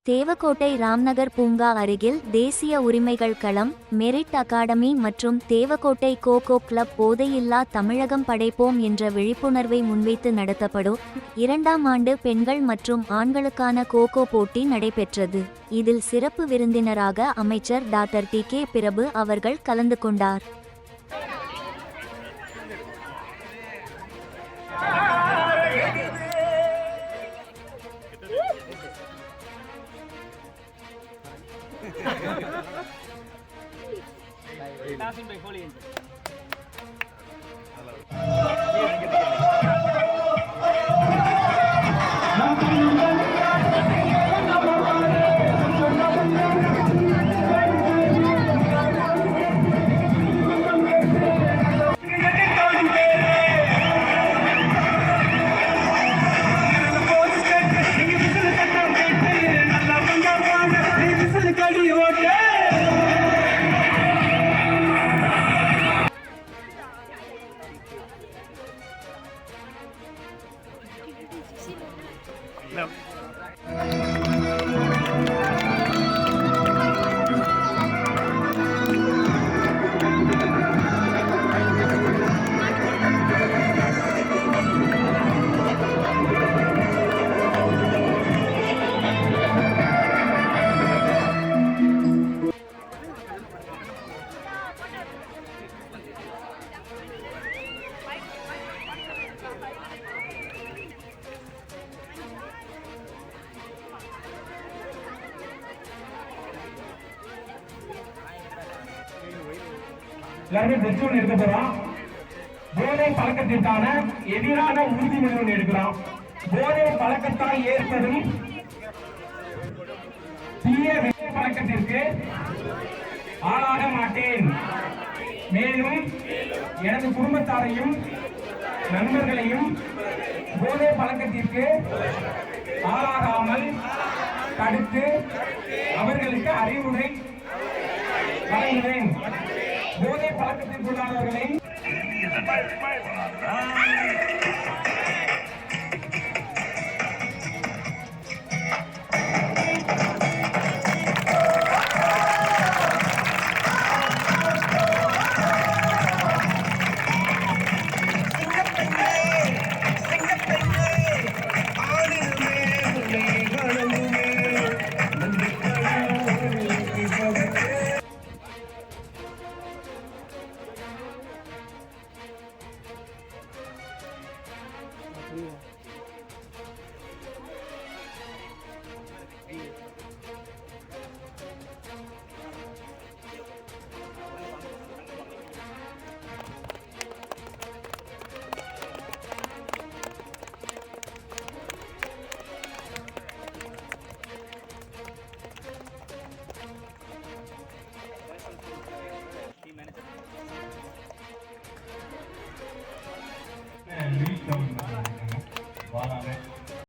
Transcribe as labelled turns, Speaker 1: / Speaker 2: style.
Speaker 1: தேவக்கோட்டை ராம்நகர் பூங்கா அருகில் தேசிய உரிமைகள் களம், மெரிட் அகாடமி மற்றும் தேவக்கோட்டை கோகோ கிளப் போதையில்லா தமிழகம் படைப்போம் என்ற விழிப்புணர்வை முன்வைத்து நடத்தப்படும் 2ஆம் ஆண்டு பெண்கள் மற்றும் ஆண்களுக்கான கோகோ போட்டி நடைபெற்றது. இதில் சிறப்பு விருந்தினராக அமைச்சர் டாக்டர் டி.கே. பிரபு அவர்கள் கலந்து கொண்டார்.
Speaker 2: No.
Speaker 3: எல்லாருமே பெஸ்ட் ஒன்று எடுக்க போறோம். போதை பழக்கத்திற்கான எதிரான உறுதிமொழி ஒன்று எடுக்கிறோம். போதை பழக்கத்தை ஏற்படும் தீய பழக்கத்திற்கு ஆளாக மாட்டேன். மேலும் எனது குடும்பத்தாரையும் நண்பர்களையும் போதை பழக்கத்திற்கு ஆளாகாமல் தடுத்து அவர்களுக்கு அறிவுரை வழங்குவேன். போதை பழக்கத்திற்குள்ளானவர்களை